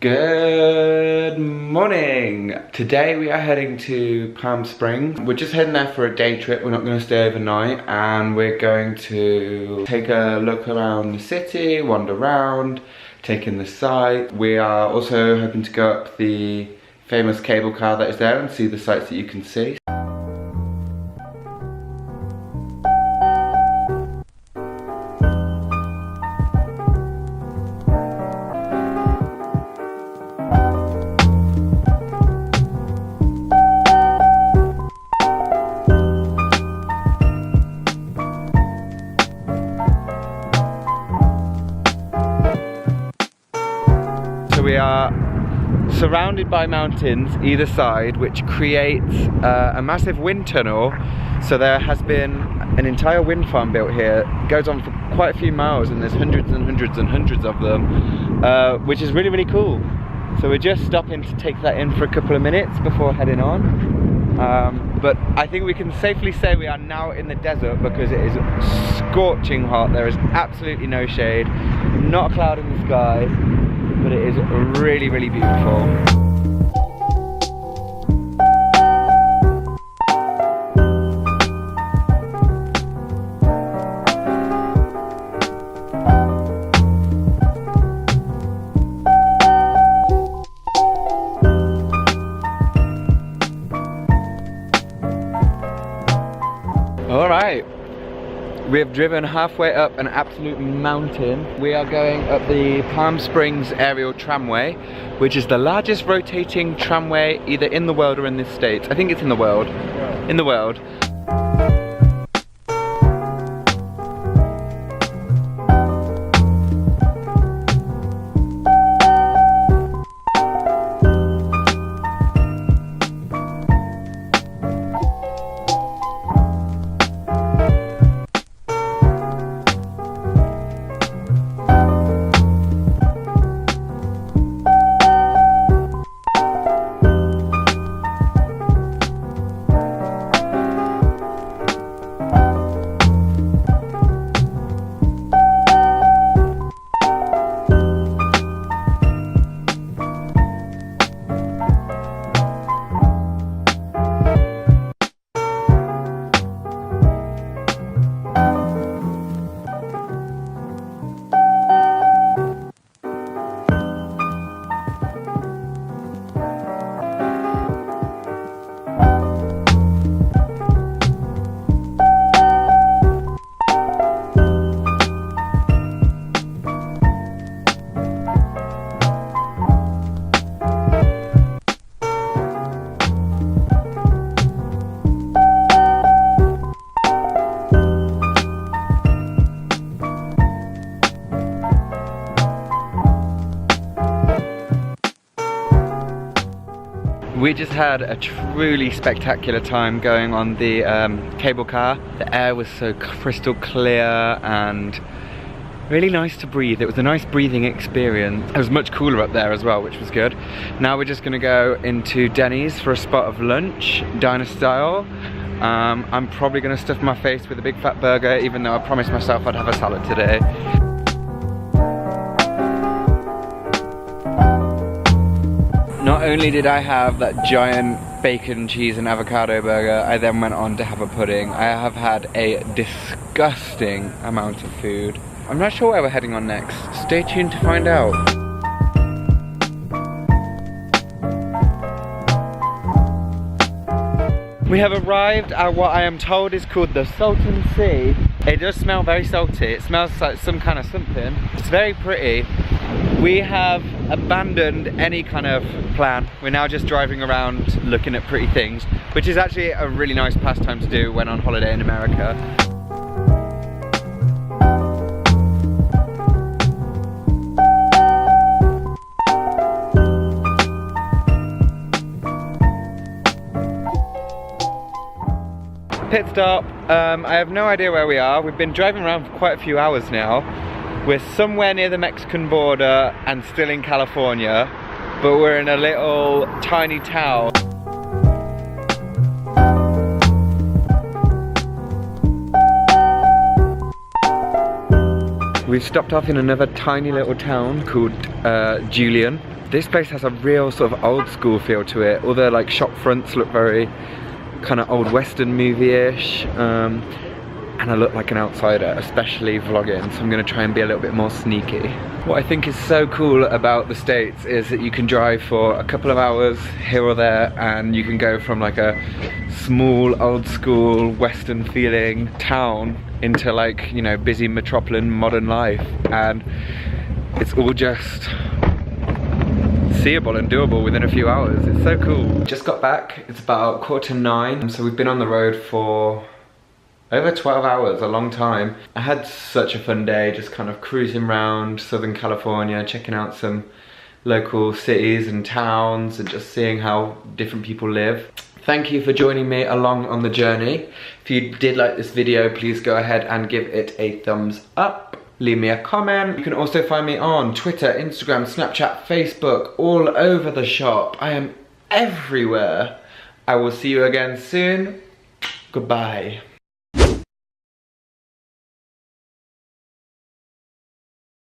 Good morning! Today we are heading to Palm Springs. We're just heading there for a day trip. We're not going to stay overnight, and we're going to take a look around the city, wander around, take in the sights. We are also hoping to go up the famous cable car that is there and see the sights that you can see. We are surrounded by mountains either side, which creates a massive wind tunnel. So there has been an entire wind farm built here. It goes on for quite a few miles, and there's hundreds and hundreds and hundreds of them, which is really, really cool. So we're just stopping to take that in for a couple of minutes before heading on. But I think we can safely say we are now in the desert because it is scorching hot. There is absolutely no shade, not a cloud in the sky. But it is really, really beautiful. All right. We have driven halfway up an absolute mountain. We are going up the Palm Springs aerial tramway, which is the largest rotating tramway either in the world or in the States. I think it's in the world. In the world. We just had a truly spectacular time going on the cable car. The air was so crystal clear and really nice to breathe. It was a nice breathing experience. It was much cooler up there as well, which was good. Now we're just gonna go into Denny's for a spot of lunch, diner style. I'm probably gonna stuff my face with a big fat burger, even though I promised myself I'd have a salad today. Not only did I have that giant bacon, cheese and avocado burger, I then went on to have a pudding. I have had a disgusting amount of food. I'm not sure where we're heading on next. Stay tuned to find out. We have arrived at what I am told is called the Salton Sea. It does smell very salty. It smells like some kind of something. It's very pretty. We have abandoned any kind of plan. We're now just driving around looking at pretty things, which is actually a really nice pastime to do when on holiday in America. Pit stop. I have no idea where we are. We've been driving around for quite a few hours now. We're somewhere near the Mexican border and still in California, but we're in a little tiny town. We've stopped off in another tiny little town called Julian. This place has a real sort of old school feel to it. All the like shop fronts look very kind of old western movie-ish. And I look like an outsider, especially vlogging, so I'm gonna try and be a little bit more sneaky. What I think is so cool about the States is that you can drive for a couple of hours here or there, and you can go from like a small, old school, western feeling town into like, you know, busy metropolitan modern life. And it's all just seeable and doable within a few hours. It's so cool. Just got back, it's about 9:15, so we've been on the road for over 12 hours, a long time. I had such a fun day, just kind of cruising around Southern California, checking out some local cities and towns and just seeing how different people live. Thank you for joining me along on the journey. If you did like this video, please go ahead and give it a thumbs up. Leave me a comment. You can also find me on Twitter, Instagram, Snapchat, Facebook, all over the shop. I am everywhere. I will see you again soon. Goodbye.